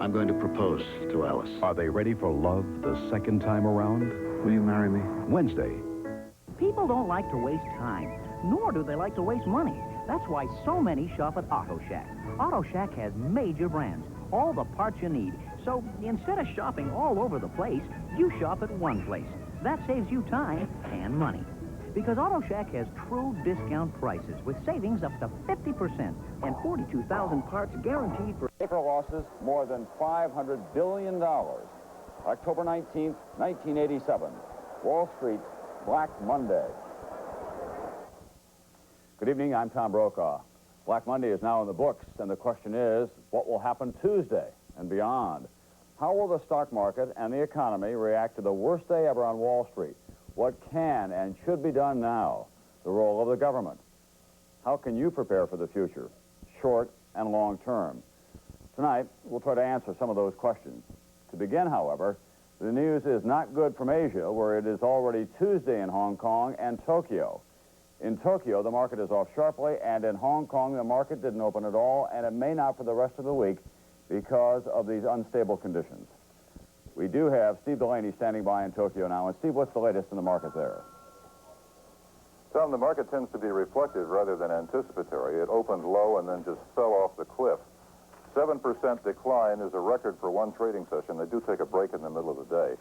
I'm going to propose to Alice. Are they ready for love the second time around? Will you marry me? Wednesday. People don't like to waste time, nor do they like to waste money. That's why so many shop at Auto Shack. Auto Shack has major brands, all the parts you need. So instead of shopping all over the place, you shop at one place. That saves you time and money. Because Auto Shack has true discount prices with savings up to 50% and 42,000 parts guaranteed for... Paper losses more than $500 billion. October 19th, 1987. Wall Street, Black Monday. Good evening, I'm Tom Brokaw. Black Monday is now in the books, and the question is, what will happen Tuesday and beyond? How will the stock market and the economy react to the worst day ever on Wall Street? What can and should be done now? The role of the government. How can you prepare for the future, short and long term? Tonight, we'll try to answer some of those questions. To begin, however, the news is not good from Asia, where it is already Tuesday in Hong Kong and Tokyo. In Tokyo, the market is off sharply, and in Hong Kong, the market didn't open at all, and it may not for the rest of the week because of these unstable conditions. We do have Steve Delaney standing by in Tokyo now. And Steve, what's the latest in the market there? Tom, the market tends to be reflective rather than anticipatory. It opened low and then just fell off the cliff. 7% decline is a record for one trading session. They do take a break in the middle of the day.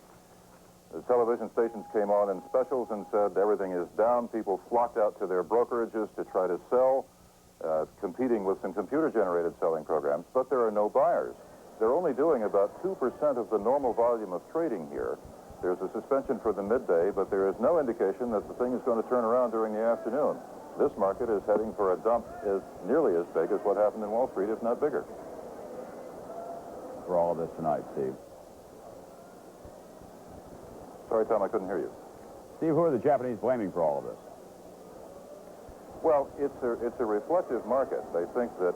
The television stations came on in specials and said everything is down. People flocked out to their brokerages to try to sell, competing with some computer-generated selling programs, but there are no buyers. They're only doing about 2% of the normal volume of trading here. There's a suspension for the midday, but there is no indication that the thing is going to turn around during the afternoon. This market is heading for a dump as nearly as big as what happened in Wall Street, if not bigger. For all of this tonight, Steve. Sorry, Tom, I couldn't hear you. Steve, who are the Japanese blaming for all of this? Well, it's a reflective market. They think that,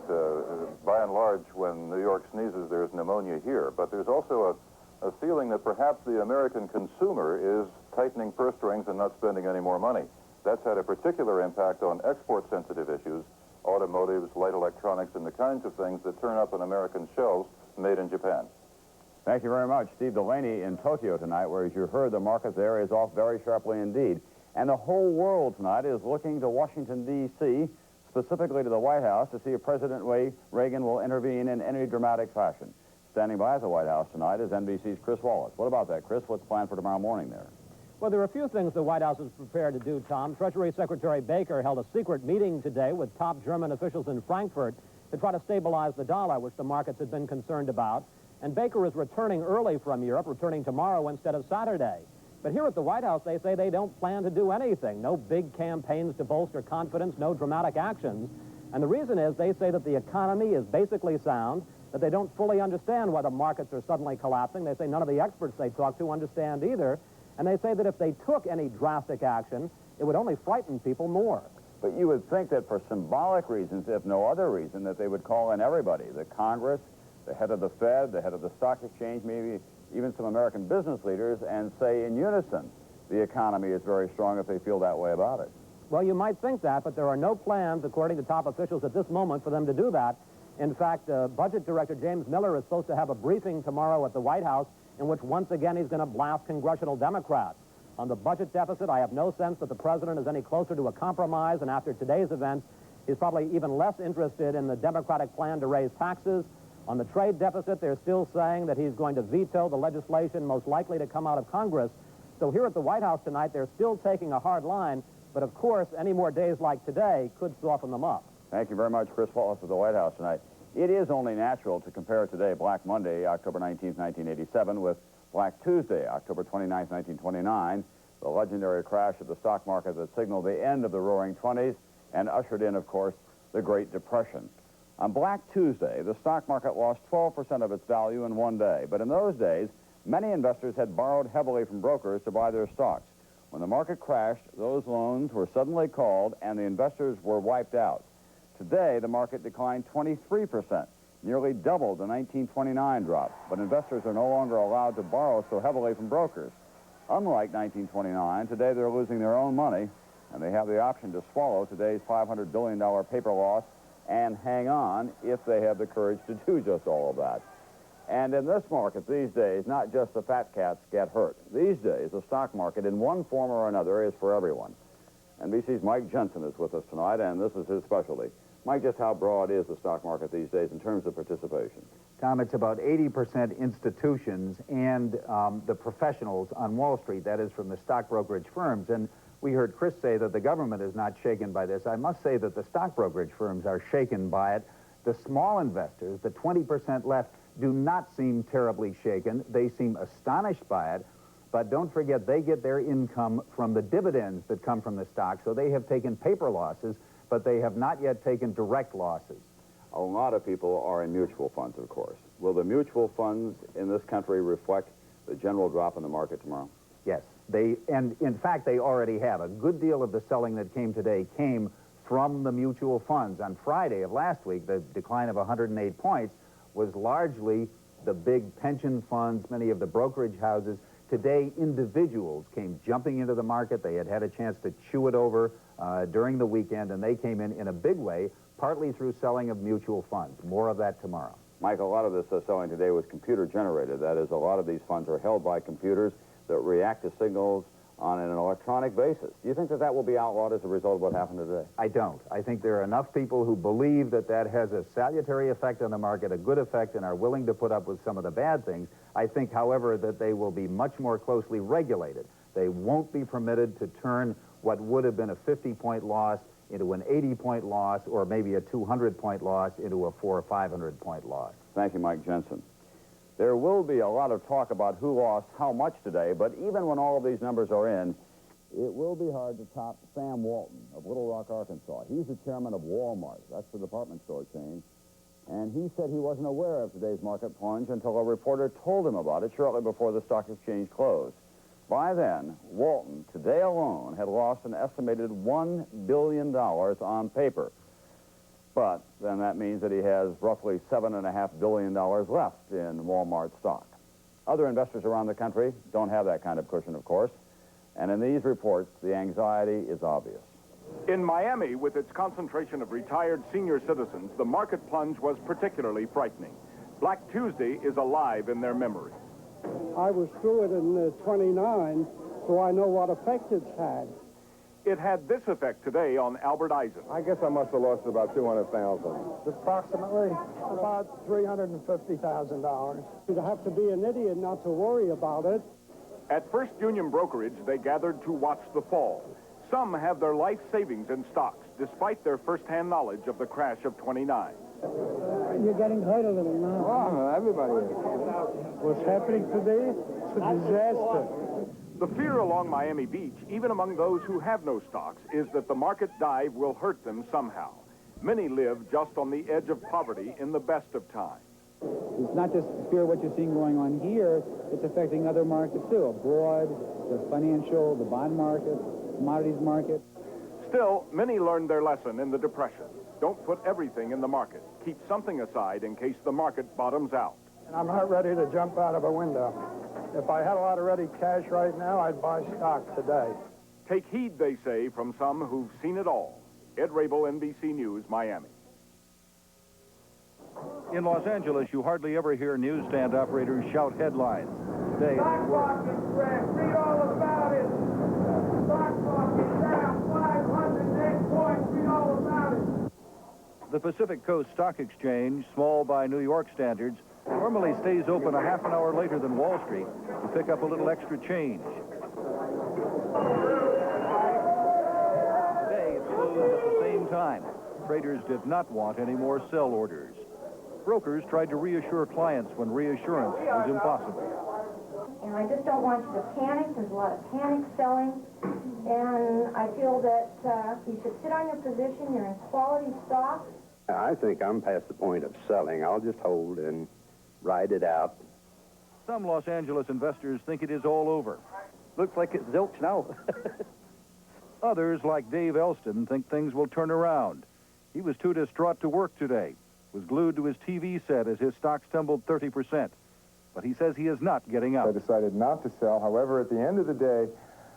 by and large, when New York sneezes, there's pneumonia here. But there's also a feeling that perhaps the American consumer is tightening purse strings and not spending any more money. That's had a particular impact on export-sensitive issues, automotives, light electronics, and the kinds of things that turn up on American shelves made in Japan. Thank you very much. Steve Delaney in Tokyo tonight, where, as you heard, the market there is off very sharply indeed. And the whole world tonight is looking to Washington, D.C., specifically to the White House, to see if President Reagan will intervene in any dramatic fashion. Standing by at the White House tonight is NBC's Chris Wallace. What about that, Chris? What's planned for tomorrow morning there? Well, there are a few things the White House is prepared to do, Tom. Treasury Secretary Baker held a secret meeting today with top German officials in Frankfurt to try to stabilize the dollar, which the markets had been concerned about. And Baker is returning early from Europe, returning tomorrow instead of Saturday. But here at the White House, they say they don't plan to do anything. No big campaigns to bolster confidence, no dramatic actions. And the reason is they say that the economy is basically sound, that they don't fully understand why the markets are suddenly collapsing. They say none of the experts they talk to understand either. And they say that if they took any drastic action, it would only frighten people more. But you would think that for symbolic reasons, if no other reason, that they would call in everybody, the Congress, the head of the Fed, the head of the stock exchange, maybe even some American business leaders, and say in unison the economy is very strong if they feel that way about it. Well, you might think that, but there are no plans, according to top officials at this moment, for them to do that. In fact, Budget Director James Miller is supposed to have a briefing tomorrow at the White House in which once again he's going to blast congressional Democrats. On the budget deficit, I have no sense that the president is any closer to a compromise, and after today's events, he's probably even less interested in the Democratic plan to raise taxes. On the trade deficit, they're still saying that he's going to veto the legislation most likely to come out of Congress. So here at the White House tonight, they're still taking a hard line, but of course, any more days like today could soften them up. Thank you very much, Chris Wallace of the White House tonight. It is only natural to compare today, Black Monday, October 19th, 1987, with Black Tuesday, October 29th, 1929, the legendary crash of the stock market that signaled the end of the Roaring '20s and ushered in, of course, the Great Depression. On Black Tuesday, the stock market lost 12% of its value in one day. But in those days, many investors had borrowed heavily from brokers to buy their stocks. When the market crashed, those loans were suddenly called and the investors were wiped out. Today, the market declined 23%, nearly double the 1929 drop. But investors are no longer allowed to borrow so heavily from brokers. Unlike 1929, today they're losing their own money, and they have the option to swallow today's $500 billion paper loss and hang on if they have the courage to do just all of that. And in this market these days, not just the fat cats get hurt. These days, the stock market, in one form or another, is for everyone. NBC's Mike Jensen is with us tonight, and this is his specialty. Mike, just how broad is the stock market these days in terms of participation? Tom, it's about 80% institutions and the professionals on Wall Street, that is from the stock brokerage firms. And we heard Chris say that the government is not shaken by this. I must say that the stock brokerage firms are shaken by it. The small investors, the 20% left, do not seem terribly shaken. They seem astonished by it. But don't forget, they get their income from the dividends that come from the stock. So they have taken paper losses, but they have not yet taken direct losses. A lot of people are in mutual funds, of course. Will the mutual funds in this country reflect the general drop in the market tomorrow? Yes, and in fact, they already have. A good deal of the selling that came today came from the mutual funds. On Friday of last week, the decline of 108 points was largely the big pension funds, many of the brokerage houses. Today, individuals came jumping into the market. They had a chance to chew it over during the weekend, and they came in a big way, partly through selling of mutual funds. More of that tomorrow. Mike, a lot of this selling today was computer-generated. That is, a lot of these funds are held by computers that react to signals on an electronic basis. Do you think that will be outlawed as a result of what happened today? I don't. I think there are enough people who believe that has a salutary effect on the market, a good effect, and are willing to put up with some of the bad things. I think, however, that they will be much more closely regulated. They won't be permitted to turn what would have been a 50-point loss into an 80-point loss, or maybe a 200-point loss into a 400- or 500-point loss. Thank you, Mike Jensen. There will be a lot of talk about who lost how much today, but even when all of these numbers are in, it will be hard to top Sam Walton of Little Rock, Arkansas. He's the chairman of Walmart. That's the department store chain. And he said he wasn't aware of today's market plunge until a reporter told him about it shortly before the stock exchange closed. By then, Walton, today alone, had lost an estimated $1 billion on paper. But then that means that he has roughly $7.5 billion left in Walmart stock. Other investors around the country don't have that kind of cushion, of course. And in these reports, the anxiety is obvious. In Miami, with its concentration of retired senior citizens, the market plunge was particularly frightening. Black Tuesday is alive in their memory. I was through it in 29, so I know what effect it's had. It had this effect today on Albert Eisen. I guess I must have lost about $200,000. Approximately about $350,000. You'd have to be an idiot not to worry about it. At First Union Brokerage, they gathered to watch the fall. Some have their life savings in stocks, despite their first-hand knowledge of the crash of 29. You're getting hurt a little now. Oh, everybody is. What's happening today? It's a disaster. The fear along Miami Beach, even among those who have no stocks, is that the market dive will hurt them somehow. Many live just on the edge of poverty in the best of times. It's not just fear of what you're seeing going on here, it's affecting other markets too, abroad, the financial, the bond market, commodities market. Still, many learned their lesson in the Depression. Don't put everything in the market. Keep something aside in case the market bottoms out. I'm not ready to jump out of a window. If I had a lot of ready cash right now, I'd buy stock today. Take heed, they say, from some who've seen it all. Ed Rabel, NBC News, Miami. In Los Angeles, you hardly ever hear newsstand operators shout headlines. Today, Stock market crash. Read all about it. Stock market down 508 points. Read all about it. the Pacific Coast Stock Exchange, small by New York standards, normally stays open a half an hour later than Wall Street to pick up a little extra change. Today, it closed at the same time. Traders did not want any more sell orders. Brokers tried to reassure clients when reassurance was impossible. And I just don't want you to panic. There's a lot of panic selling. And I feel that you should sit on your position. You're in quality stock. I think I'm past the point of selling. I'll just hold and ride it out. Some Los Angeles investors think it is all over. Looks like it's zilch now. Others, like Dave Elston, think things will turn around. He was too distraught to work today, was glued to his TV set as his stocks tumbled 30%. But he says he is not getting out. I decided not to sell. However, at the end of the day,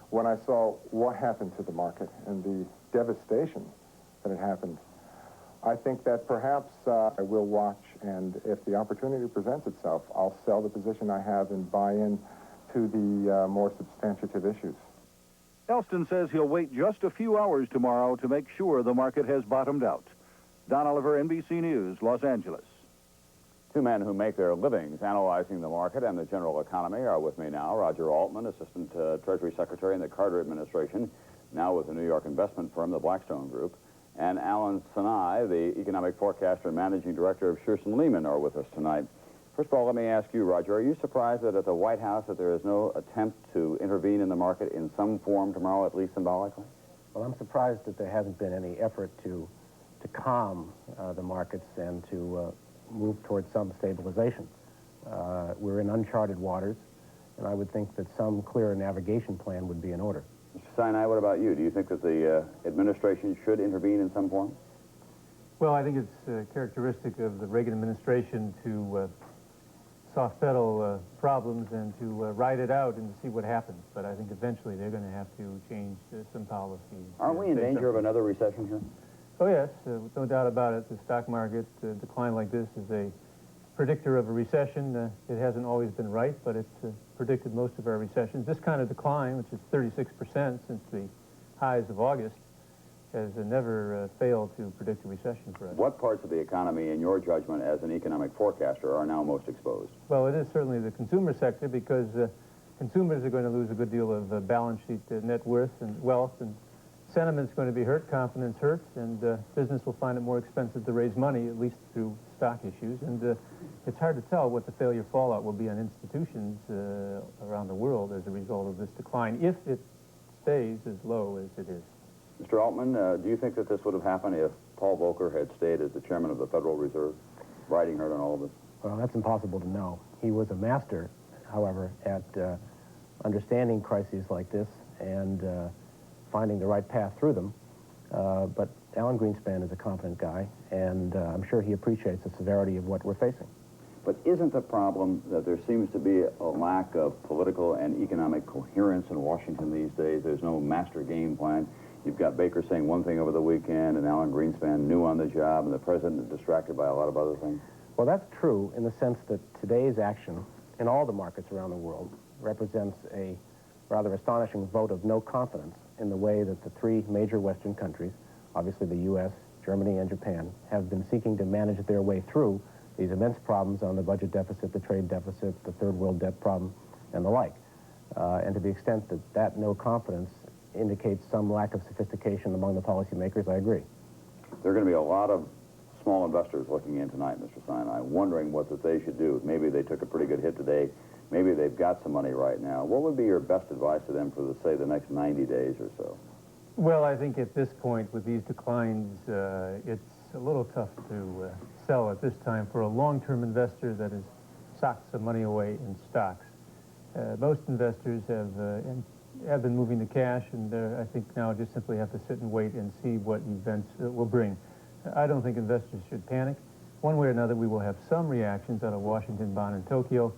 when I saw what happened to the market and the devastation that had happened, I think that perhaps I will watch And if the opportunity presents itself, I'll sell the position I have and buy in to the more substantive issues. Elston says he'll wait just a few hours tomorrow to make sure the market has bottomed out. Don Oliver, NBC News, Los Angeles. Two men who make their livings analyzing the market and the general economy are with me now. Roger Altman, Assistant Treasury Secretary in the Carter administration, now with the New York investment firm, the Blackstone Group, and Alan Sinai, the economic forecaster and managing director of Shearson Lehman, are with us tonight. First of all, let me ask you, Roger, are you surprised that at the White House that there is no attempt to intervene in the market in some form tomorrow, at least symbolically? Well, I'm surprised that there hasn't been any effort to calm the markets and to move towards some stabilization. We're in uncharted waters, and I would think that some clearer navigation plan would be in order. Mr. Sinai, what about you? Do you think that the administration should intervene in some form? Well, I think it's characteristic of the Reagan administration to soft pedal problems and to ride it out and see what happens. But I think eventually they're going to have to change some policies. Aren't we in danger of another recession here? Oh, yes, no doubt about it. The stock market decline like this is a predictor of a recession. It hasn't always been right, but it's predicted most of our recessions. This kind of decline, which is 36% since the highs of August, has never failed to predict a recession for us. What parts of the economy, in your judgment as an economic forecaster, are now most exposed? Well, it is certainly the consumer sector, because consumers are going to lose a good deal of balance sheet net worth and wealth, and sentiment's going to be hurt, confidence hurts, and business will find it more expensive to raise money, at least through stock issues. And it's hard to tell what the failure fallout will be on institutions around the world as a result of this decline, if it stays as low as it is. Mr. Altman, do you think that this would have happened if Paul Volcker had stayed as the chairman of the Federal Reserve, riding herd on all of this? Well, that's impossible to know. He was a master, however, at understanding crises like this and finding the right path through them. But Alan Greenspan is a competent guy, and I'm sure he appreciates the severity of what we're facing. But isn't the problem that there seems to be a lack of political and economic coherence in Washington these days? There's no master game plan. You've got Baker saying one thing over the weekend, and Alan Greenspan new on the job, and the president is distracted by a lot of other things. Well, that's true in the sense that today's action in all the markets around the world represents a rather astonishing vote of no confidence in the way that the three major Western countries, obviously the U.S., Germany, and Japan, have been seeking to manage their way through these immense problems on the budget deficit, the trade deficit, the third world debt problem, and the like. And to the extent that that no confidence indicates some lack of sophistication among the policymakers, I agree. There are going to be a lot of small investors looking in tonight, Mr. Sinai, wondering what that they should do. Maybe they took a pretty good hit today. Maybe they've got some money right now. What would be your best advice to them for, say, the next 90 days or so? Well, I think at this point, with these declines, it's a little tough to sell at this time for a long-term investor that has socked some money away in stocks. Most investors have been moving to cash, and I think now just simply have to sit and wait and see what events will bring. I don't think investors should panic. One way or another, we will have some reactions out of Washington, Bonn, and Tokyo,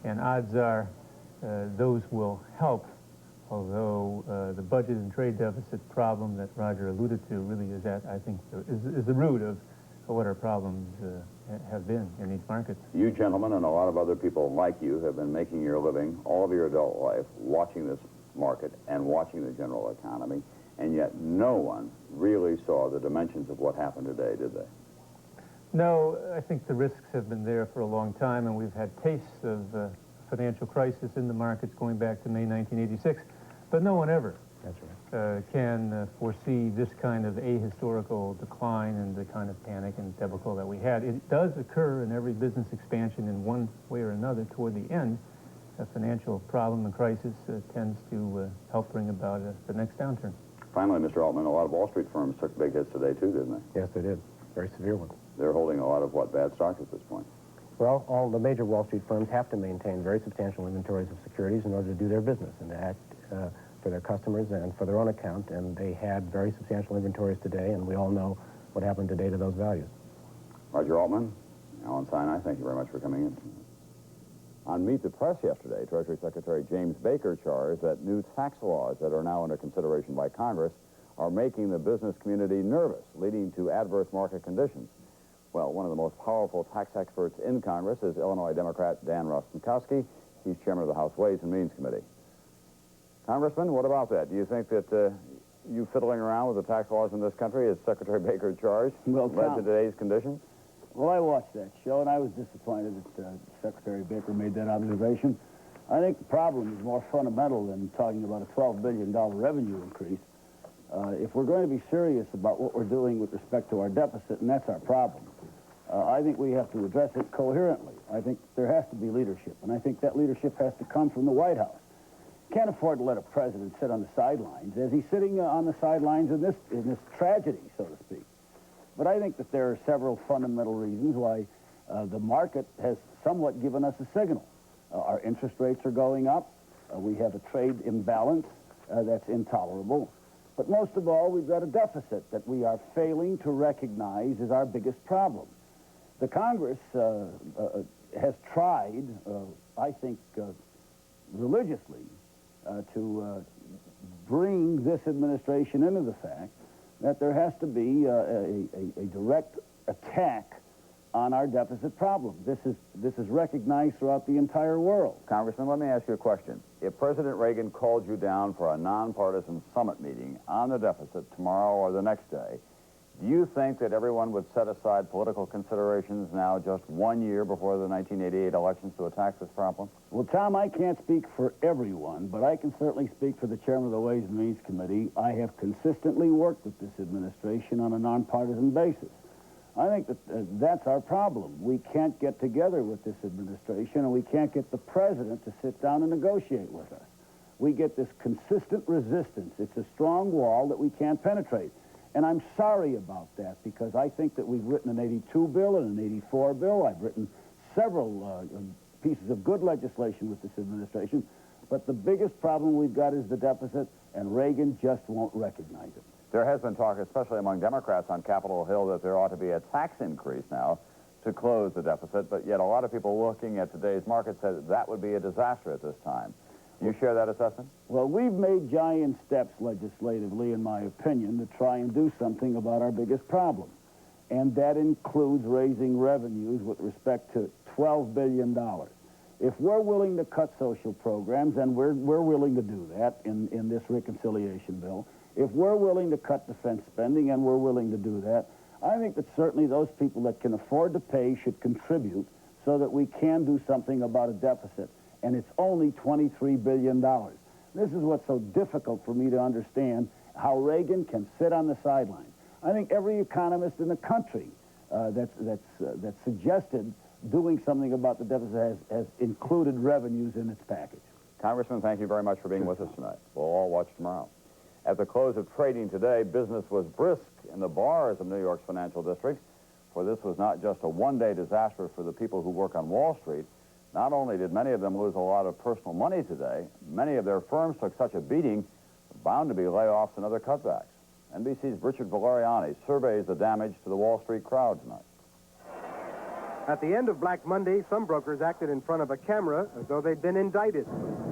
and odds are those will help, although the budget and trade deficit problem that Roger alluded to really is at, I think, is the root of what our problems have been in these markets. You gentlemen and a lot of other people like you have been making your living all of your adult life watching this market and watching the general economy, and yet no one really saw the dimensions of what happened today, did they? No, I think the risks have been there for a long time, and we've had tastes of financial crisis in the markets going back to May 1986, but no one ever can foresee this kind of ahistorical decline and the kind of panic and debacle that we had. It does occur in every business expansion in one way or another toward the end. A financial problem and crisis tends to help bring about the next downturn. Finally, Mr. Altman, a lot of Wall Street firms took big hits today, too, didn't they? Yes, they did. Very severe ones. They're holding a lot of, what, bad stocks at this point? Well, all the major Wall Street firms have to maintain very substantial inventories of securities in order to do their business and to act for their customers and for their own account, and they had very substantial inventories today, and we all know what happened today to those values. Roger Altman, Alan Sinai, thank you very much for coming in. On Meet the Press yesterday, Treasury Secretary James Baker charged that new tax laws that are now under consideration by Congress are making the business community nervous, leading to adverse market conditions. Well, one of the most powerful tax experts in Congress is Illinois Democrat Dan Rostenkowski. He's chairman of the House Ways and Means Committee. Congressman, what about that? Do you think that you fiddling around with the tax laws in this country, as Secretary Baker charged, led to today's conditions? Well, I watched that show, and I was disappointed that Secretary Baker made that observation. I think the problem is more fundamental than talking about a $12 billion revenue increase. If we're going to be serious about what we're doing with respect to our deficit, and that's our problem, I think we have to address it coherently. I think there has to be leadership, and I think that leadership has to come from the White House. Can't afford to let a president sit on the sidelines, as he's sitting on the sidelines in this tragedy, so to speak. But I think that there are several fundamental reasons why the market has somewhat given us a signal. Our interest rates are going up. We have a trade imbalance that's intolerable. But most of all, we've got a deficit that we are failing to recognize as our biggest problem. The Congress has tried, I think, religiously, to bring this administration into the fact that there has to be a direct attack on our deficit problem. This is recognized throughout the entire world. Congressman, let me ask you a question. If President Reagan called you down for a nonpartisan summit meeting on the deficit tomorrow or the next day, do you think that everyone would set aside political considerations now just 1 year before the 1988 elections to attack this problem? Well, Tom, I can't speak for everyone, but I can certainly speak for the chairman of the Ways and Means Committee. I have consistently worked with this administration on a nonpartisan basis. I think that that's our problem. We can't get together with this administration, and we can't get the president to sit down and negotiate with us. We get this consistent resistance. It's a strong wall that we can't penetrate. And I'm sorry about that, because I think that we've written an 82 bill and an 84 bill. I've written several pieces of good legislation with this administration. But the biggest problem we've got is the deficit, and Reagan just won't recognize it. There has been talk, especially among Democrats on Capitol Hill, that there ought to be a tax increase now to close the deficit, but yet a lot of people looking at today's market say that would be a disaster at this time. Do you share that assessment? Well, we've made giant steps legislatively, in my opinion, to try and do something about our biggest problem. And that includes raising revenues with respect to $12 billion. If we're willing to cut social programs, and we're willing to do that in this reconciliation bill, if we're willing to cut defense spending, and we're willing to do that, I think that certainly those people that can afford to pay should contribute so that we can do something about a deficit. And it's only $23 billion. This is what's so difficult for me to understand, how Reagan can sit on the sidelines. I think every economist in the country that's suggested doing something about the deficit has included revenues in its package. Congressman, thank you very much for being with us tonight. We'll all watch tomorrow. At the close of trading today, business was brisk in the bars of New York's financial districts, for this was not just a one-day disaster for the people who work on Wall Street. Not only did many of them lose a lot of personal money today, many of their firms took such a beating, bound to be layoffs and other cutbacks. NBC's Richard Valeriani surveys the damage to the Wall Street crowd tonight. At the end of Black Monday, some brokers acted in front of a camera as though they'd been indicted.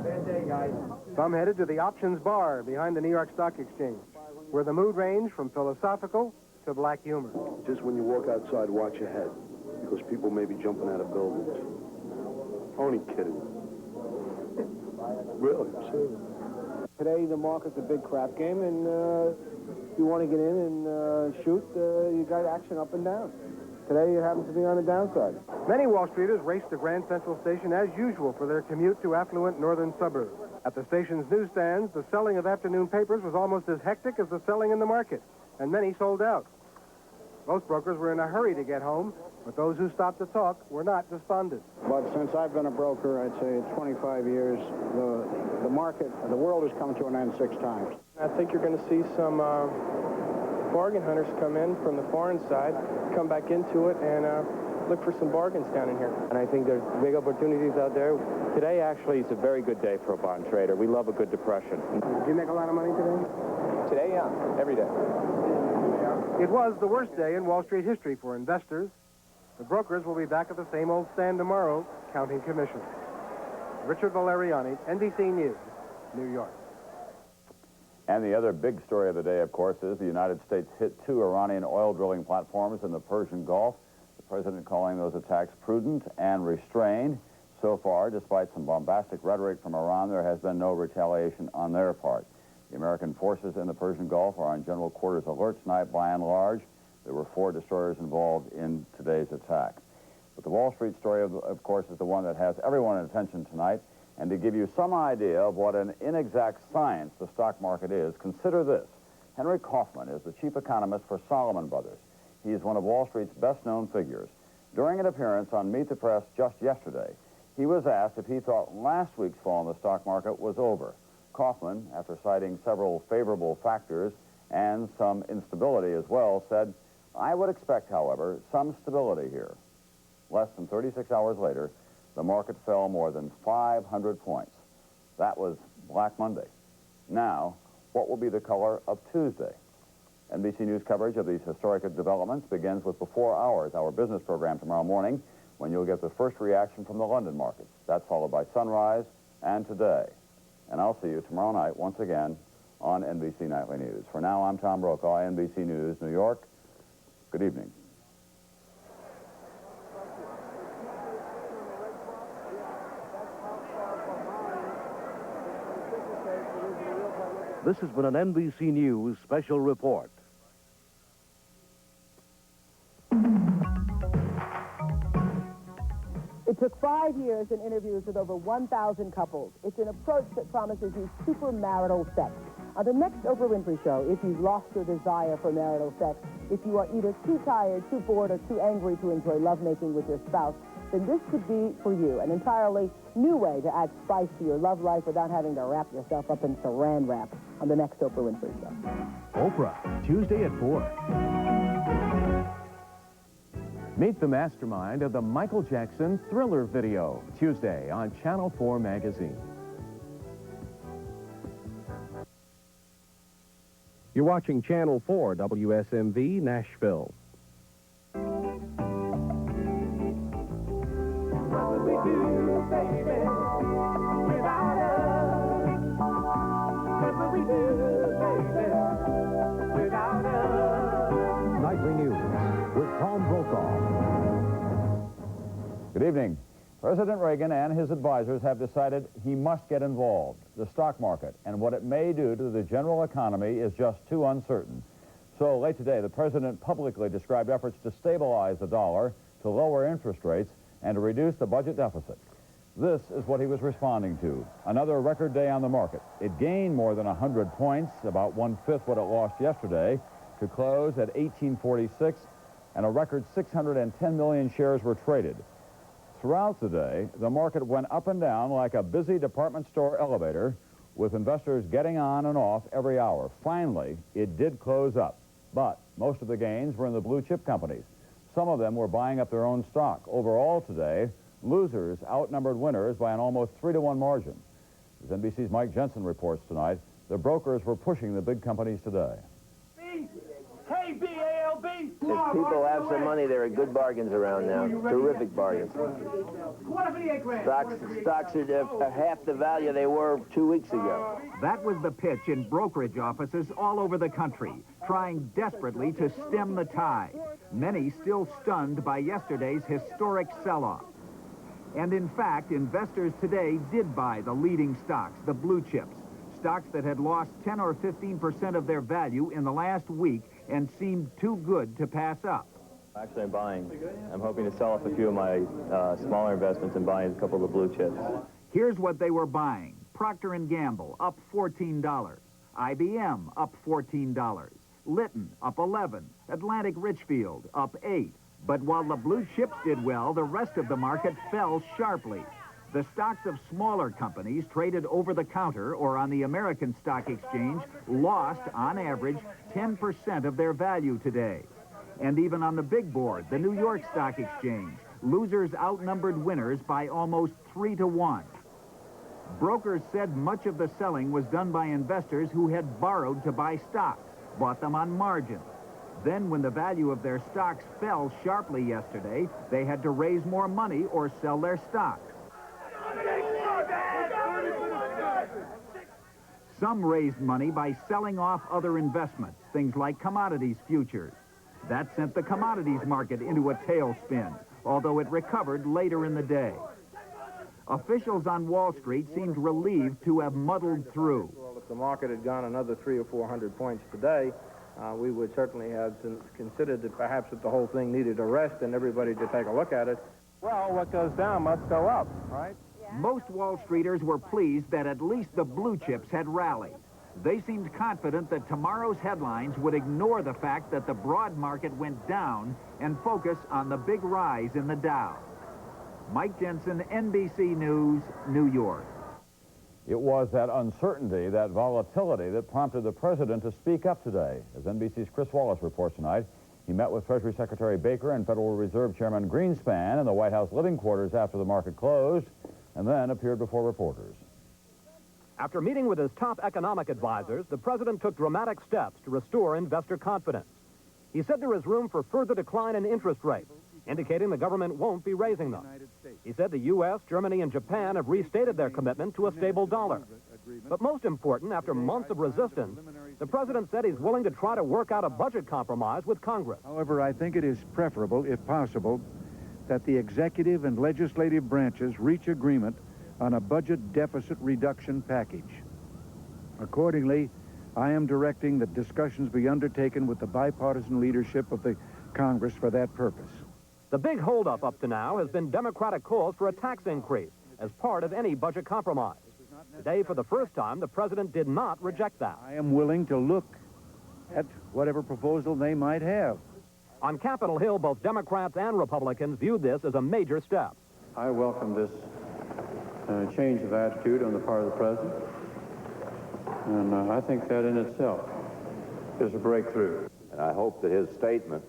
Bad day, guys. Some headed to the options bar behind the New York Stock Exchange, where the mood ranged from philosophical to black humor. Just when you walk outside, watch ahead, because people may be jumping out of buildings. Only kidding. Really, seriously. Today, the market's a big crap game, and if you want to get in and shoot, you got action up and down. Today, it happens to be on the downside. Many Wall Streeters raced to Grand Central Station as usual for their commute to affluent northern suburbs. At the station's newsstands, the selling of afternoon papers was almost as hectic as the selling in the market, and many sold out. Most brokers were in a hurry to get home, but those who stopped to talk were not despondent. But since I've been a broker, I'd say 25 years, the market, the world has come to an end 6 times. I think you're going to see some bargain hunters come in from the foreign side, come back into it, and look for some bargains down in here. And I think there's big opportunities out there. Today, actually, is a very good day for a bond trader. We love a good depression. Did you make a lot of money today? Today, yeah, every day. It was the worst day in Wall Street history for investors. The brokers will be back at the same old stand tomorrow, counting commissions. Richard Valeriani, NBC News, New York. And the other big story of the day, of course, is the United States hit 2 Iranian oil drilling platforms in the Persian Gulf. President calling those attacks prudent and restrained. So far, despite some bombastic rhetoric from Iran, there has been no retaliation on their part. The American forces in the Persian Gulf are on general quarters alert tonight by and large. There were 4 destroyers involved in today's attack. But the Wall Street story, of course, is the one that has everyone in attention tonight. And to give you some idea of what an inexact science the stock market is, consider this. Henry Kaufman is the chief economist for Salomon Brothers. He is one of Wall Street's best-known figures. During an appearance on Meet the Press just yesterday, he was asked if he thought last week's fall in the stock market was over. Kaufman, after citing several favorable factors and some instability as well, said, "I would expect, however, some stability here." Less than 36 hours later, the market fell more than 500 points. That was Black Monday. Now, what will be the color of Tuesday? NBC News coverage of these historic developments begins with Before Hours, our business program tomorrow morning, when you'll get the first reaction from the London markets. That's followed by Sunrise and Today. And I'll see you tomorrow night once again on NBC Nightly News. For now, I'm Tom Brokaw, NBC News, New York. Good evening. This has been an NBC News special report. It took 5 years and interviews with over 1,000 couples. It's an approach that promises you supermarital sex. On the next Oprah Winfrey Show, if you've lost your desire for marital sex, if you are either too tired, too bored, or too angry to enjoy lovemaking with your spouse, then this could be for you, an entirely new way to add spice to your love life without having to wrap yourself up in saran wrap on the next Oprah Winfrey Show. Oprah, Tuesday at 4. Meet the mastermind of the Michael Jackson Thriller video, Tuesday on Channel 4 Magazine. You're watching Channel 4 WSMV Nashville. Nightly News with Tom Brokaw. Good evening. President Reagan and his advisors have decided he must get involved. The stock market and what it may do to the general economy is just too uncertain. So late today, the president publicly described efforts to stabilize the dollar, to lower interest rates, and to reduce the budget deficit. This is what he was responding to. Another record day on the market. It gained more than 100 points, about 1/5 what it lost yesterday, to close at 1846, and a record 610 million shares were traded. Throughout the day, the market went up and down like a busy department store elevator, with investors getting on and off every hour. Finally, it did close up, but most of the gains were in the blue chip companies. Some of them were buying up their own stock. Overall today, losers outnumbered winners by an almost 3-to-1 margin. As NBC's Mike Jensen reports tonight, the brokers were pushing the big companies today. Hey, BALB! If people have some money, there are good bargains around now. Terrific bargains. Stocks are half the value they were 2 weeks ago. That was the pitch in brokerage offices all over the country, trying desperately to stem the tide. Many still stunned by yesterday's historic sell-off. And in fact, investors today did buy the leading stocks, the blue chips. Stocks that had lost 10 or 15% of their value in the last week and seemed too good to pass up. Actually, I'm buying. I'm hoping to sell off a few of my smaller investments and buy a couple of the blue chips. Here's what they were buying. Procter & Gamble, up $14. IBM, up $14. Litton, up 11. Atlantic Richfield, up 8. But while the blue chips did well, the rest of the market fell sharply. The stocks of smaller companies traded over the counter or on the American Stock Exchange lost, on average, 10% of their value today. And even on the big board, the New York Stock Exchange, losers outnumbered winners by almost 3-to-1. Brokers said much of the selling was done by investors who had borrowed to buy stocks, bought them on margin. Then, when the value of their stocks fell sharply yesterday, they had to raise more money or sell their stocks. Some raised money by selling off other investments, things like commodities futures. That sent the commodities market into a tailspin, although it recovered later in the day. Officials on Wall Street seemed relieved to have muddled through. Well, if the market had gone another 300 or 400 points today, we would certainly have considered that perhaps that the whole thing needed a rest and everybody to take a look at it. Well, what goes down must go up, right? Most Wall Streeters were pleased that at least the blue chips had rallied. They seemed confident that tomorrow's headlines would ignore the fact that the broad market went down and focus on the big rise in the Dow. Mike Jensen, NBC News, New York. It was that uncertainty, that volatility, that prompted the president to speak up today. As NBC's Chris Wallace reports tonight, he met with Treasury Secretary Baker and Federal Reserve Chairman Greenspan in the White House living quarters after the market closed, and then appeared before reporters. After meeting with his top economic advisors, the president took dramatic steps to restore investor confidence. He said there is room for further decline in interest rates, indicating the government won't be raising them. He said the U.S., Germany, and Japan have restated their commitment to a stable dollar. But most important, after months of resistance, the president said he's willing to try to work out a budget compromise with Congress. However, I think it is preferable, if possible, that the executive and legislative branches reach agreement on a budget deficit reduction package. Accordingly, I am directing that discussions be undertaken with the bipartisan leadership of the Congress for that purpose. The big holdup up to now has been Democratic calls for a tax increase as part of any budget compromise. Today, for the first time, the president did not reject that. I am willing to look at whatever proposal they might have. On Capitol Hill, both Democrats and Republicans viewed this as a major step. I welcome this change of attitude on the part of the president, and I think that in itself is a breakthrough. And I hope that his statement,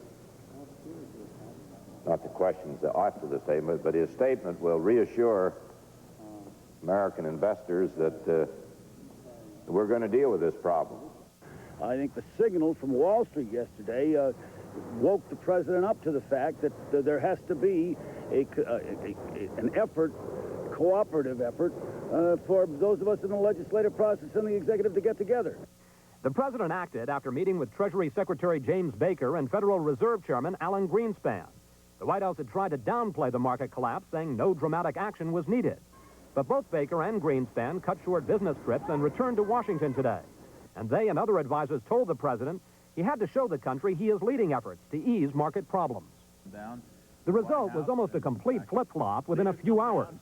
not the questions after the statement, but his statement will reassure American investors that we're going to deal with this problem. I think the signal from Wall Street yesterday woke the president up to the fact that there has to be an effort, cooperative effort, for those of us in the legislative process and the executive to get together. The president acted after meeting with Treasury Secretary James Baker and Federal Reserve Chairman Alan Greenspan. The White House had tried to downplay the market collapse, saying no dramatic action was needed. But both Baker and Greenspan cut short business trips and returned to Washington today. And they and other advisors told the president he had to show the country he is leading efforts to ease market problems. The result was almost a complete flip-flop within a few hours.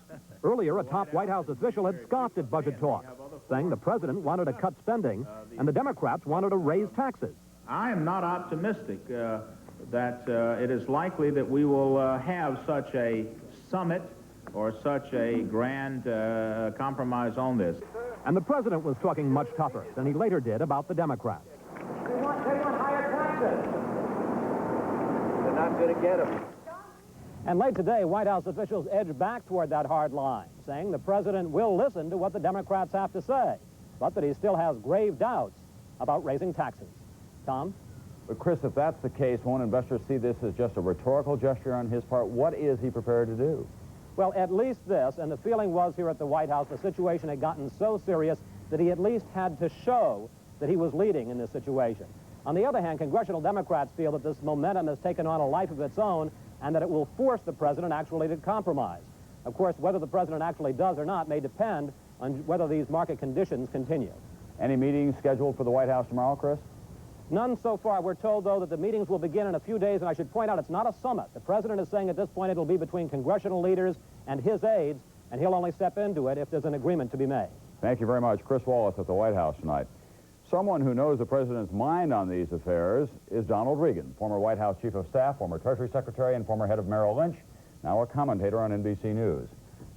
Earlier, a top White House official had scoffed at budget talk, saying the president wanted to cut spending and the Democrats wanted to raise taxes. I am not optimistic that it is likely that we will have such a summit or such a grand compromise on this. And the president was talking much tougher than he later did about the Democrats. They want higher taxes. They're not going to get them. And late today, White House officials edged back toward that hard line, saying the president will listen to what the Democrats have to say, but that he still has grave doubts about raising taxes. Tom? But Chris, if that's the case, won't investors see this as just a rhetorical gesture on his part? What is he prepared to do? Well, at least this, and the feeling was here at the White House, the situation had gotten so serious that he at least had to show that he was leading in this situation. On the other hand, congressional Democrats feel that this momentum has taken on a life of its own and that it will force the president actually to compromise. Of course, whether the president actually does or not may depend on whether these market conditions continue. Any meetings scheduled for the White House tomorrow, Chris? None so far. We're told, though, that the meetings will begin in a few days, and I should point out it's not a summit. The president is saying at this point it'll be between congressional leaders and his aides, and he'll only step into it if there's an agreement to be made. Thank you very much. Chris Wallace at the White House tonight. Someone who knows the president's mind on these affairs is Donald Reagan, former White House Chief of Staff, former Treasury Secretary, and former head of Merrill Lynch, now a commentator on NBC News.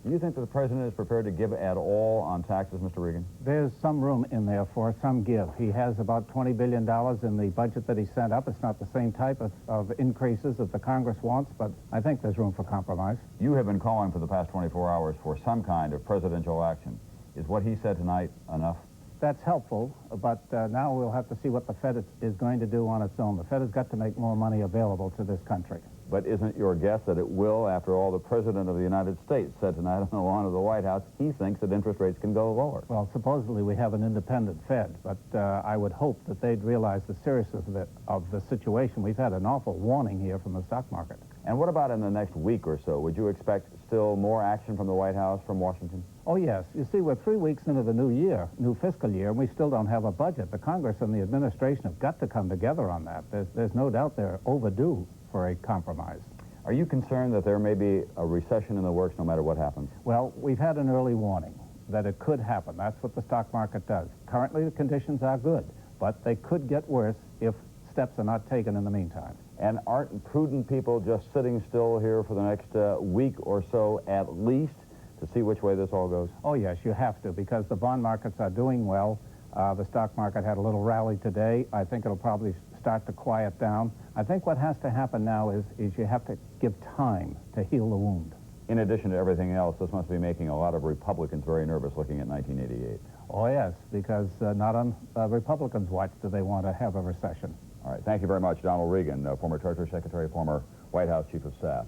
Do you think that the president is prepared to give at all on taxes, Mr. Reagan? There's some room in there for some give. He has about $20 billion in the budget that he sent up. It's not the same type of increases that the Congress wants, but I think there's room for compromise. You have been calling for the past 24 hours for some kind of presidential action. Is what he said tonight enough? That's helpful, but now we'll have to see what the Fed is going to do on its own. The Fed has got to make more money available to this country. But isn't your guess that it will, after all the President of the United States said tonight on the lawn of the White House, he thinks that interest rates can go lower? Well, supposedly we have an independent Fed, but I would hope that they'd realize the seriousness of the situation. We've had an awful warning here from the stock market. And what about in the next week or so? Would you expect still more action from the White House, from Washington? Oh, yes. You see, we're 3 weeks into the new fiscal year, and we still don't have a budget. The Congress and the administration have got to come together on that. There's no doubt they're overdue for a compromise. Are you concerned that there may be a recession in the works no matter what happens? Well, we've had an early warning that it could happen. That's what the stock market does. Currently, the conditions are good, but they could get worse if steps are not taken in the meantime. And aren't prudent people just sitting still here for the next week or so at least to see which way this all goes? Oh, yes, you have to, because the bond markets are doing well. The stock market had a little rally today. I think it'll probably start to quiet down. I think what has to happen now is you have to give time to heal the wound. In addition to everything else, this must be making a lot of Republicans very nervous looking at 1988. Oh, yes, because not on Republicans' watch do they want to have a recession. All right, thank you very much, Donald Reagan, former Treasury Secretary, former White House Chief of Staff.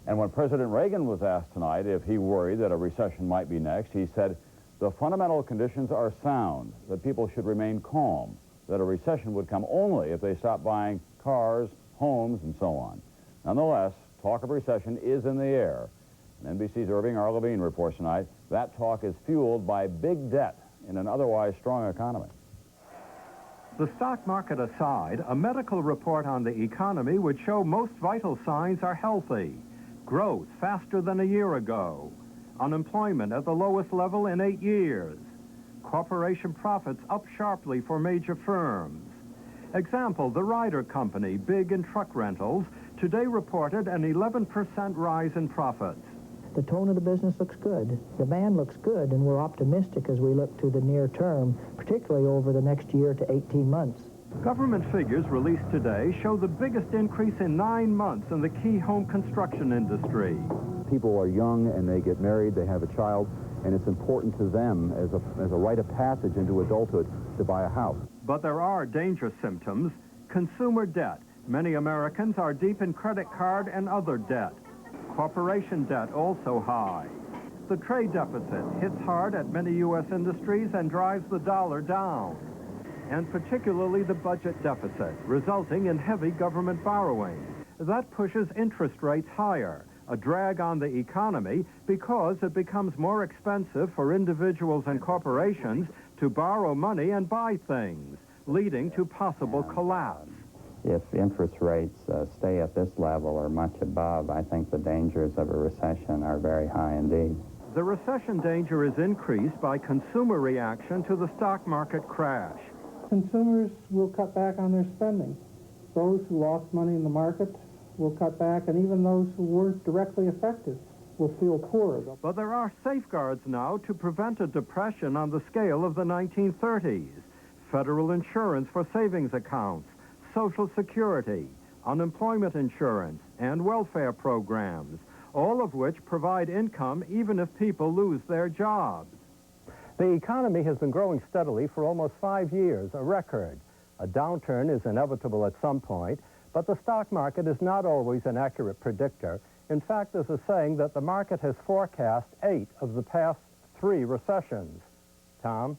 And when President Reagan was asked tonight if he worried that a recession might be next, he said, "The fundamental conditions are sound, that people should remain calm, that a recession would come only if they stopped buying cars, homes, and so on." Nonetheless, talk of recession is in the air. And NBC's Irving R. Levine reports tonight that talk is fueled by big debt in an otherwise strong economy. The stock market aside, a medical report on the economy would show most vital signs are healthy. Growth faster than a year ago. Unemployment at the lowest level in 8 years. Corporation profits up sharply for major firms. Example, the Ryder Company, big in truck rentals, today reported an 11% rise in profits. The tone of the business looks good. Demand looks good, and we're optimistic as we look to the near term, particularly over the next year to 18 months. Government figures released today show the biggest increase in 9 months in the key home construction industry. People are young and they get married, they have a child, and it's important to them as a rite of passage into adulthood to buy a house. But there are danger symptoms. Consumer debt. Many Americans are deep in credit card and other debt. Corporation debt also high. The trade deficit hits hard at many U.S. industries and drives the dollar down. And particularly the budget deficit, resulting in heavy government borrowing. That pushes interest rates higher, a drag on the economy because it becomes more expensive for individuals and corporations to borrow money and buy things, leading to possible collapse. If interest rates stay at this level or much above, I think the dangers of a recession are very high indeed. The recession danger is increased by consumer reaction to the stock market crash. Consumers will cut back on their spending. Those who lost money in the market will cut back, and even those who weren't directly affected will feel poorer. But there are safeguards now to prevent a depression on the scale of the 1930s. Federal insurance for savings accounts, Social Security, unemployment insurance, and welfare programs, all of which provide income even if people lose their jobs. The economy has been growing steadily for almost 5 years, a record. A downturn is inevitable at some point, but the stock market is not always an accurate predictor. In fact, there's a saying that the market has forecast 8 of the past 3 recessions. Tom?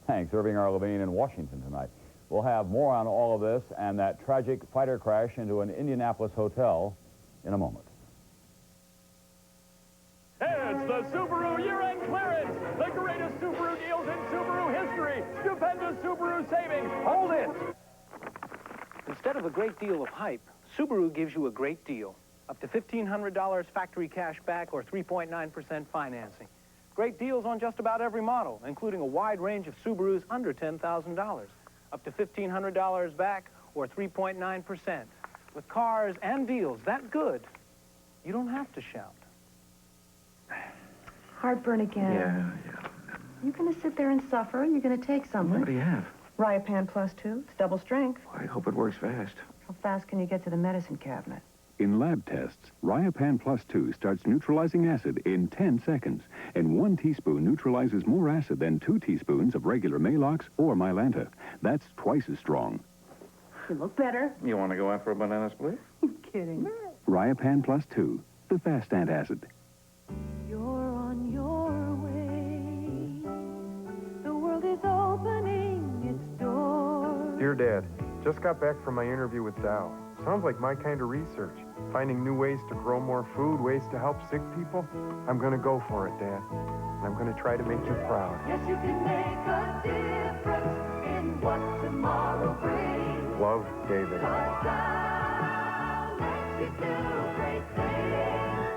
Thanks, Irving R. Levine in Washington tonight. We'll have more on all of this and that tragic fighter crash into an Indianapolis hotel in a moment. It's the Subaru year-end clearance. The greatest Subaru deals in Subaru history. Stupendous Subaru savings. Hold it. Instead of a great deal of hype, Subaru gives you a great deal. Up to $1,500 factory cash back or 3.9% financing. Great deals on just about every model, including a wide range of Subarus under $10,000. Up to $1,500 back or 3.9%. With cars and deals that good, you don't have to shout. Heartburn again. Yeah. You're going to sit there and suffer. You're going to take something. What do you have? Riopan Plus 2. It's double strength. I hope it works fast. How fast can you get to the medicine cabinet? In lab tests, Riopan Plus 2 starts neutralizing acid in 10 seconds, and 1 teaspoon neutralizes more acid than 2 teaspoons of regular Maalox or Mylanta. That's twice as strong. You look better. You want to go out for a banana split? I'm kidding. Riopan Plus 2, the fast antacid. You're on your way. The world is opening its doors. Dear Dad, just got back from my interview with Dow. Sounds like my kind of research. Finding new ways to grow more food, ways to help sick people. I'm going to go for it, Dad. And I'm going to try to make you proud. Yes, you can make a difference in what tomorrow brings. Love, David. Dow makes you do great things.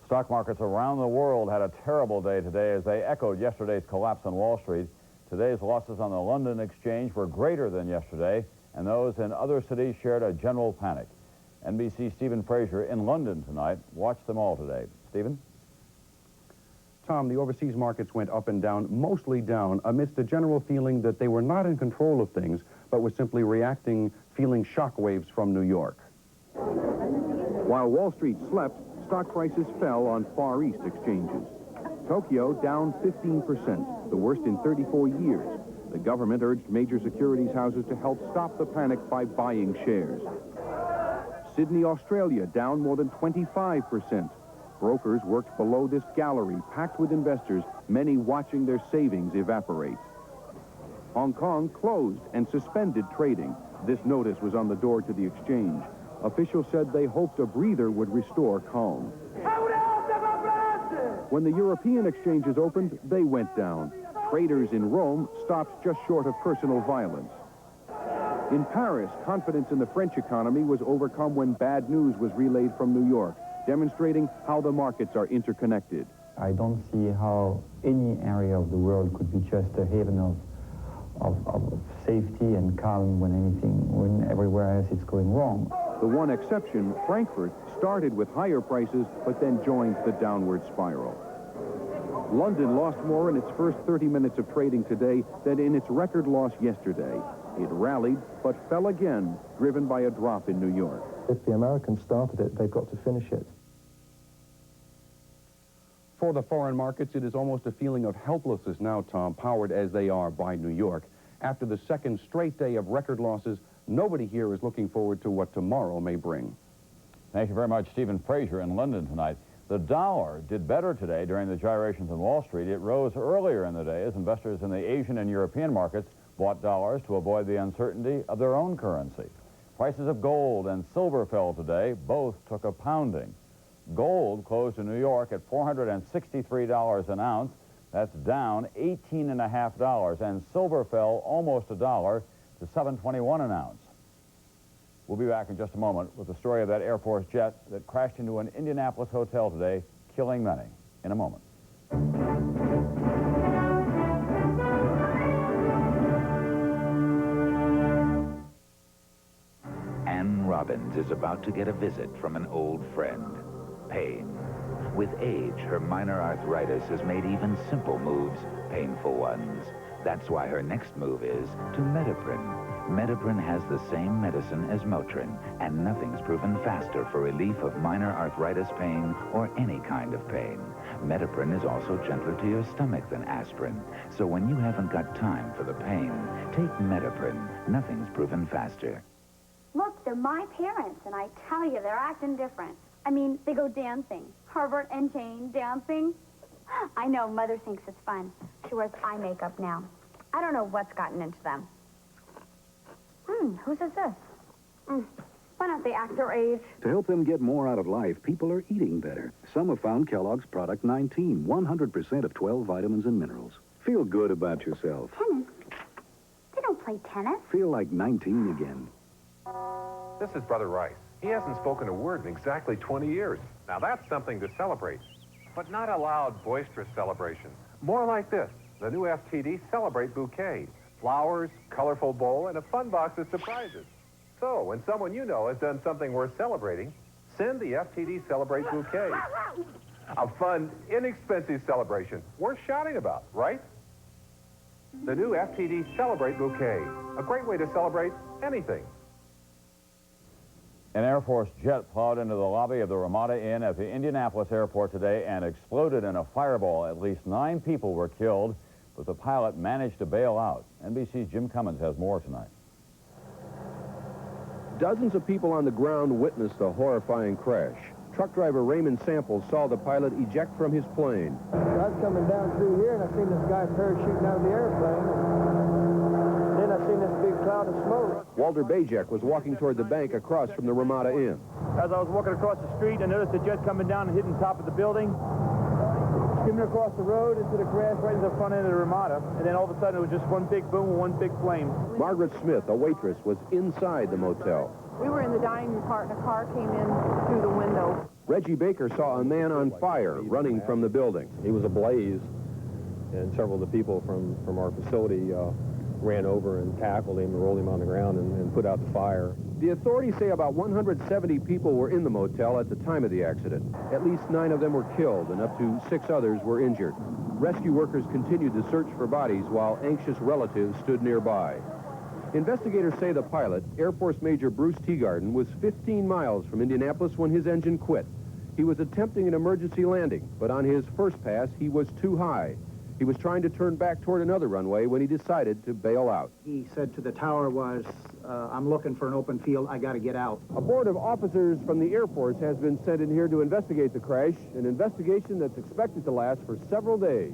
Stock markets around the world had a terrible day today as they echoed yesterday's collapse on Wall Street. Today's losses on the London exchange were greater than yesterday, and those in other cities shared a general panic. NBC's Stephen Frazier in London tonight watched them all today. Stephen? Tom, the overseas markets went up and down, mostly down, amidst a general feeling that they were not in control of things, but were simply reacting, feeling shock waves from New York. While Wall Street slept, stock prices fell on Far East exchanges. Tokyo down 15%, the worst in 34 years. The government urged major securities houses to help stop the panic by buying shares. Sydney, Australia down more than 25%. Brokers worked below this gallery, packed with investors, many watching their savings evaporate. Hong Kong closed and suspended trading. This notice was on the door to the exchange. Officials said they hoped a breather would restore calm. When the European exchanges opened, they went down. Traders in Rome stopped just short of personal violence. In Paris, confidence in the French economy was overcome when bad news was relayed from New York, demonstrating how the markets are interconnected. I don't see how any area of the world could be just a haven of safety and calm when everywhere else it's going wrong. The one exception, Frankfurt, started with higher prices, but then joined the downward spiral. London lost more in its first 30 minutes of trading today than in its record loss yesterday. It rallied, but fell again, driven by a drop in New York. If the Americans started it, they've got to finish it. For the foreign markets, it is almost a feeling of helplessness now, Tom, powered as they are by New York. After the second straight day of record losses, nobody here is looking forward to what tomorrow may bring. Thank you very much, Stephen Frazier in London tonight. The dollar did better today during the gyrations on Wall Street. It rose earlier in the day as investors in the Asian and European markets bought dollars to avoid the uncertainty of their own currency. Prices of gold and silver fell today. Both took a pounding. Gold closed in New York at $463 an ounce. That's down $18.50, and silver fell almost $1 to $7.21 an ounce. We'll be back in just a moment with the story of that Air Force jet that crashed into an Indianapolis hotel today, killing many. In a moment. Ann Robbins is about to get a visit from an old friend, pain. With age, her minor arthritis has made even simple moves painful ones. That's why her next move is to Metaprin. Metaprin has the same medicine as Motrin, and nothing's proven faster for relief of minor arthritis pain or any kind of pain. Metaprin is also gentler to your stomach than aspirin, so when you haven't got time for the pain, take Metaprin. Nothing's proven faster. Look, they're my parents, and I tell you, they're acting different. I mean, they go dancing. Herbert and Jane dancing. I know, Mother thinks it's fun. She wears eye makeup now. I don't know what's gotten into them. Whose is this? Why don't they act their age? To help them get more out of life, people are eating better. Some have found Kellogg's Product 19, 100% of 12 vitamins and minerals. Feel good about yourself. Tennis? They don't play tennis. Feel like 19 again. This is Brother Rice. He hasn't spoken a word in exactly 20 years. Now that's something to celebrate, but not a loud, boisterous celebration. More like this, the new FTD Celebrate Bouquet. Flowers, colorful bowl, and a fun box of surprises. So, when someone you know has done something worth celebrating, send the FTD Celebrate Bouquet. A fun, inexpensive celebration worth shouting about, right? The new FTD Celebrate Bouquet. A great way to celebrate anything. An Air Force jet plowed into the lobby of the Ramada Inn at the Indianapolis airport today and exploded in a fireball. At least 9 people were killed, but the pilot managed to bail out. NBC's Jim Cummins has more tonight. Dozens of people on the ground witnessed the horrifying crash. Truck driver Raymond Samples saw the pilot eject from his plane. I was coming down through here, and I seen this guy parachuting out of the airplane. Then I seen this big cloud of smoke. Walter Bajek was walking toward the bank across from the Ramada Inn. As I was walking across the street, I noticed a jet coming down and hitting the top of the building. Skimming across the road into the grass right into the front end of the Ramada. And then all of a sudden, it was just one big boom and one big flame. Margaret Smith, a waitress, was inside the motel. We were in the dining room part, and a car came in through the window. Reggie Baker saw a man on fire running from the building. He was ablaze, and several of the people from our facility ran over and tackled him and rolled him on the ground and put out the fire. The authorities say about 170 people were in the motel at the time of the accident. At least 9 of them were killed, and up to 6 others were injured. Rescue workers continued the search for bodies while anxious relatives stood nearby. Investigators say the pilot, Air Force Major Bruce Teagarden, was 15 miles from Indianapolis when his engine quit. He was attempting an emergency landing, but on his first pass, he was too high. He was trying to turn back toward another runway when he decided to bail out. He said to the tower was, I'm looking for an open field, I got to get out. A board of officers from the Air Force has been sent in here to investigate the crash, an investigation that's expected to last for several days.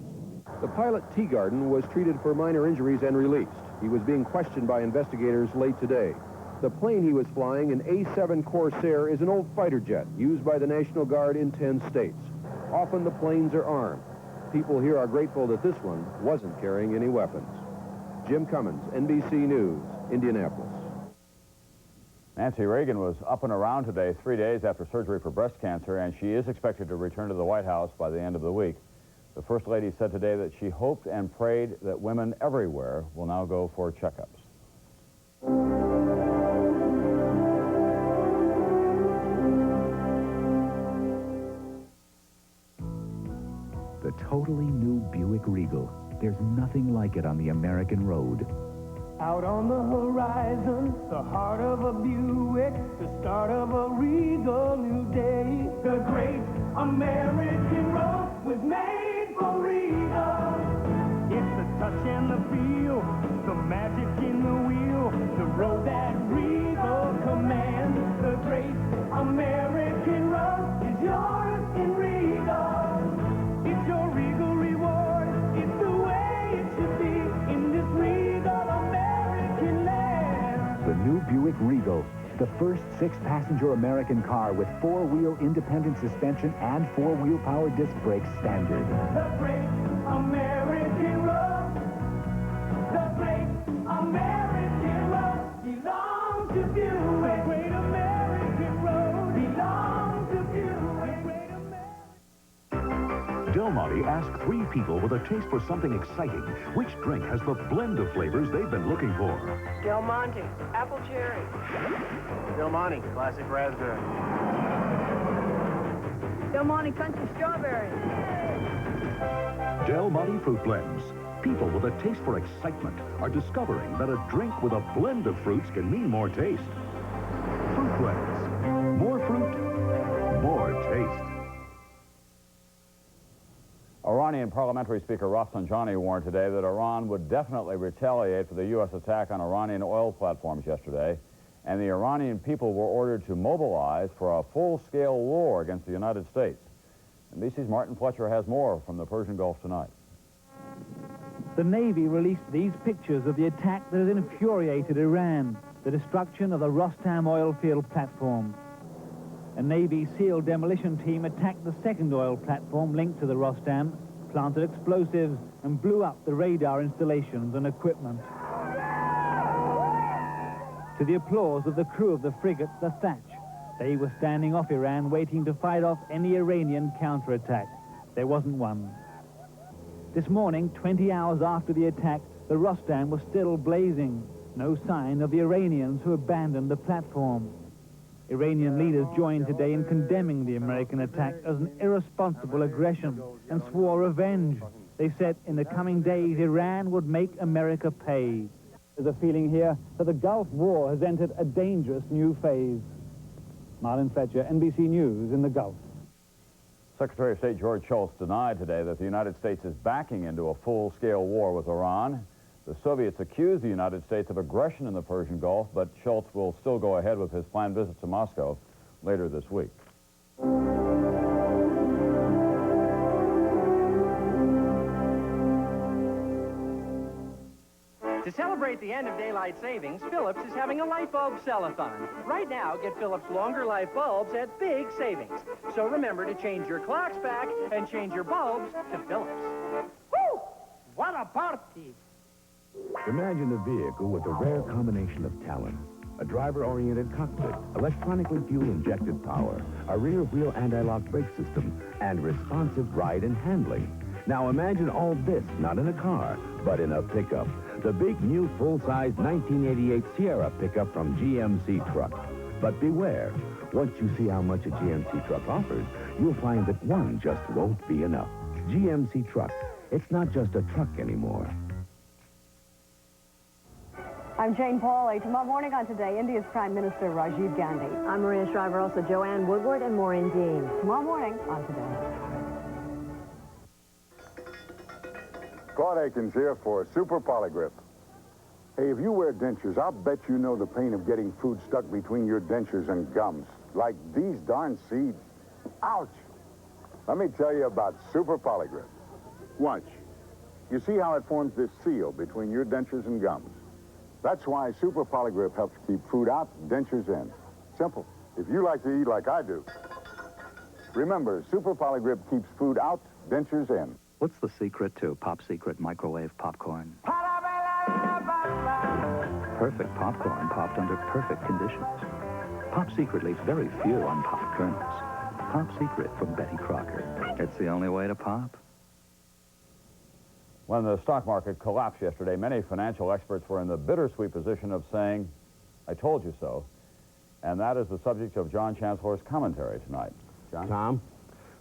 The pilot, Teagarden, was treated for minor injuries and released. He was being questioned by investigators late today. The plane he was flying, an A-7 Corsair, is an old fighter jet used by the National Guard in 10 states. Often the planes are armed. People here are grateful that this one wasn't carrying any weapons. Jim Cummins, NBC News, Indianapolis. Nancy Reagan was up and around today, 3 days after surgery for breast cancer, and she is expected to return to the White House by the end of the week. The First Lady said today that she hoped and prayed that women everywhere will now go for checkups. The totally new Buick Regal. There's nothing like it on the American road. Out on the horizon, the heart of a Buick, the start of a Regal new day. The great American road was made for Regal. It's the touch and the feel, the magic in the wheel, the road that Regal commands. The great American road is yours in Regal. It's your Regal reward. It's the way it should be in this Regal American land. The new Buick Regal, the first 6-passenger American car with 4-wheel independent suspension and 4-wheel power disc brakes standard. The great American road. The great American road belongs to Buick. The great American road belongs to Buick. Del Monte asked 3 people with a taste for something exciting, which drink has the blend of flavors they've been looking for. Del Monte, apple cherry. Del Monte, classic raspberry. Del Monte, country strawberry. Del Monte Fruit Blends. People with a taste for excitement are discovering that a drink with a blend of fruits can mean more taste. Fruit Blends. More fruit, more taste. Iranian Parliamentary Speaker Rafsanjani warned today that Iran would definitely retaliate for the U.S. attack on Iranian oil platforms yesterday, and the Iranian people were ordered to mobilize for a full-scale war against the United States. NBC's Martin Fletcher has more from the Persian Gulf tonight. The Navy released these pictures of the attack that has infuriated Iran, the destruction of the Rostam oil field platform. A Navy SEAL demolition team attacked the second oil platform linked to the Rostam, planted explosives, and blew up the radar installations and equipment. To the applause of the crew of the frigate, the Thatch, they were standing off Iran, waiting to fight off any Iranian counterattack. There wasn't one. This morning, 20 hours after the attack, the Rostam was still blazing. No sign of the Iranians who abandoned the platform. Iranian leaders joined today in condemning the American attack as an irresponsible aggression and swore revenge. They said in the coming days, Iran would make America pay. There's a feeling here that the Gulf War has entered a dangerous new phase. Martin Fletcher, NBC News in the Gulf. Secretary of State George Shultz denied today that the United States is backing into a full-scale war with Iran. The Soviets accused the United States of aggression in the Persian Gulf, but Schultz will still go ahead with his planned visit to Moscow later this week. To celebrate the end of daylight savings, Philips is having a light bulb sell-a-thon. Right now, get Philips longer life bulbs at big savings. So remember to change your clocks back and change your bulbs to Philips. Woo! What a party! Imagine a vehicle with a rare combination of talent. A driver-oriented cockpit, electronically fuel-injected power, a rear-wheel anti-lock brake system, and responsive ride and handling. Now imagine all this not in a car, but in a pickup. The big new full-size 1988 Sierra pickup from GMC Truck. But beware, once you see how much a GMC Truck offers, you'll find that one just won't be enough. GMC Truck. It's not just a truck anymore. I'm Jane Pauley. Tomorrow morning on Today, India's Prime Minister Rajiv Gandhi. I'm Maria Shriver, also Joanne Woodward and Maureen Dean. Tomorrow morning on Today. Claude Akins here for Super Polygrip. Hey, if you wear dentures, I'll bet you know the pain of getting food stuck between your dentures and gums. Like these darn seeds. Ouch! Let me tell you about Super Polygrip. Watch. You see how it forms this seal between your dentures and gums? That's why Super Polygrip helps keep food out, dentures in. Simple. If you like to eat like I do. Remember, Super Polygrip keeps food out, dentures in. What's the secret to Pop Secret microwave popcorn? Perfect popcorn popped under perfect conditions. Pop Secret leaves very few unpopped kernels. Pop Secret from Betty Crocker. It's the only way to pop. When the stock market collapsed yesterday, many financial experts were in the bittersweet position of saying, I told you so. And that is the subject of John Chancellor's commentary tonight. John? Tom?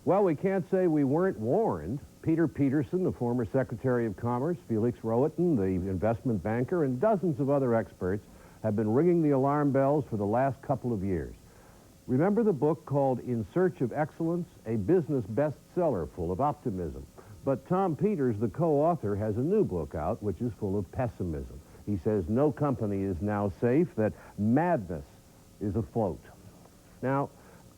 Well, we can't say we weren't warned. Peter Peterson, the former Secretary of Commerce, Felix Rohatyn, the investment banker, and dozens of other experts have been ringing the alarm bells for the last couple of years. Remember the book called In Search of Excellence, a business bestseller full of optimism. But Tom Peters, the co-author, has a new book out which is full of pessimism. He says no company is now safe, that madness is afloat. Now,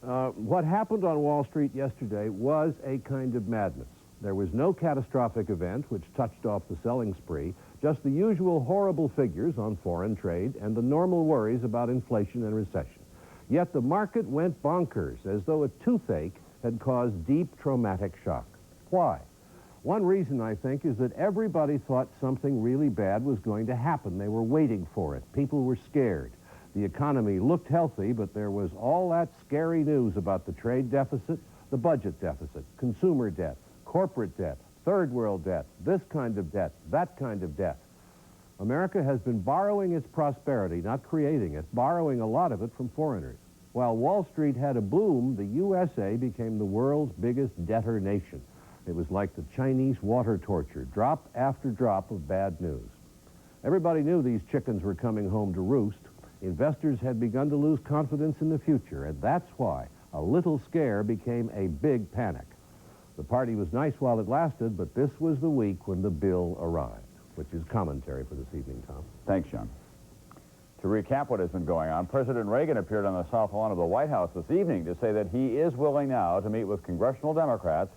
what happened on Wall Street yesterday was a kind of madness. There was no catastrophic event which touched off the selling spree, just the usual horrible figures on foreign trade and the normal worries about inflation and recession. Yet the market went bonkers, as though a toothache had caused deep traumatic shock. Why? One reason, I think, is that everybody thought something really bad was going to happen. They were waiting for it. People were scared. The economy looked healthy, but there was all that scary news about the trade deficit, the budget deficit, consumer debt, corporate debt, third world debt, this kind of debt, that kind of debt. America has been borrowing its prosperity, not creating it, borrowing a lot of it from foreigners. While Wall Street had a boom, the USA became the world's biggest debtor nation. It was like the Chinese water torture, drop after drop of bad news. Everybody knew these chickens were coming home to roost. Investors had begun to lose confidence in the future, and that's why a little scare became a big panic. The party was nice while it lasted, but this was the week when the bill arrived, which is commentary for this evening, Tom. Thanks, John. To recap what has been going on, President Reagan appeared on the South Lawn of the White House this evening to say that he is willing now to meet with congressional Democrats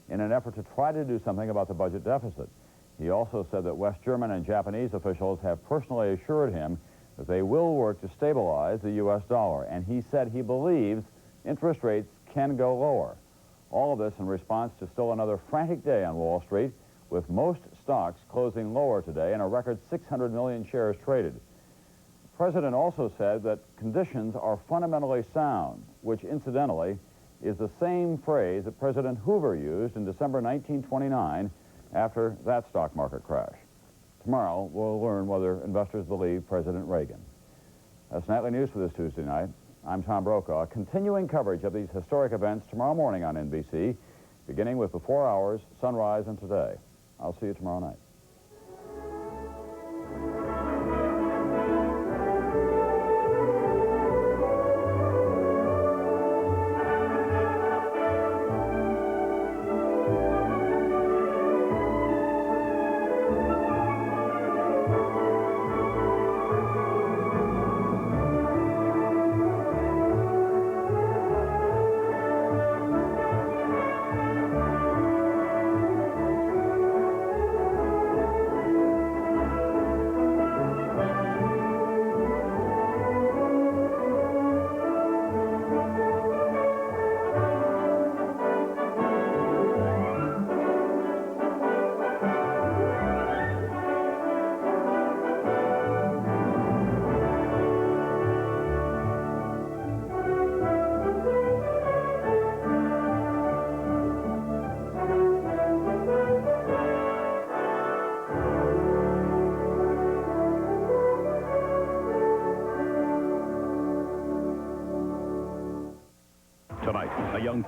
in an effort to try to do something about the budget deficit. He also said that West German and Japanese officials have personally assured him that they will work to stabilize the U.S. dollar, and he said he believes interest rates can go lower. All of this in response to still another frantic day on Wall Street, with most stocks closing lower today and a record 600 million shares traded. The president also said that conditions are fundamentally sound, which incidentally is the same phrase that President Hoover used in December 1929 after that stock market crash. Tomorrow, we'll learn whether investors believe President Reagan. That's Nightly News for this Tuesday night. I'm Tom Brokaw, continuing coverage of these historic events tomorrow morning on NBC, beginning with the 4 hours, Sunrise, and Today. I'll see you tomorrow night.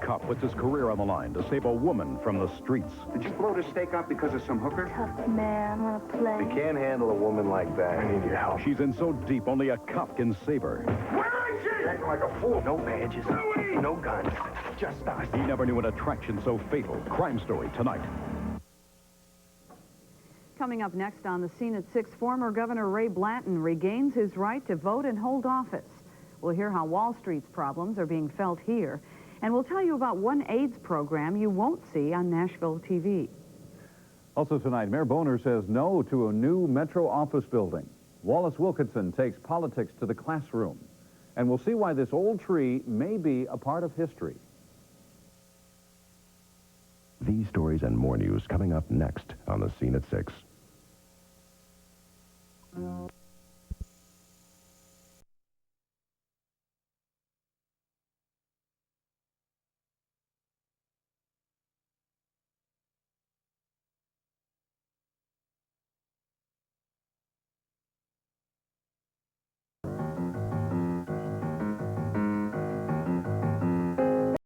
cop puts his career on the line to save a woman from the streets. Did you blow the stake up because of some hooker? Tough man, wanna play? You can't handle a woman like that. I need your help. She's in so deep, only a cop can save her. Where is she? Acting like a fool. No badges, no guns, just us. He never knew an attraction so fatal. Crime Story tonight. Coming up next on The Scene at 6, former Governor Ray Blanton regains his right to vote and hold office. We'll hear how Wall Street's problems are being felt here. And we'll tell you about one AIDS program you won't see on Nashville TV. Also tonight, Mayor Boner says no to a new Metro office building. Wallace Wilkinson takes politics to the classroom. And we'll see why this old tree may be a part of history. These stories and more news coming up next on The Scene at 6.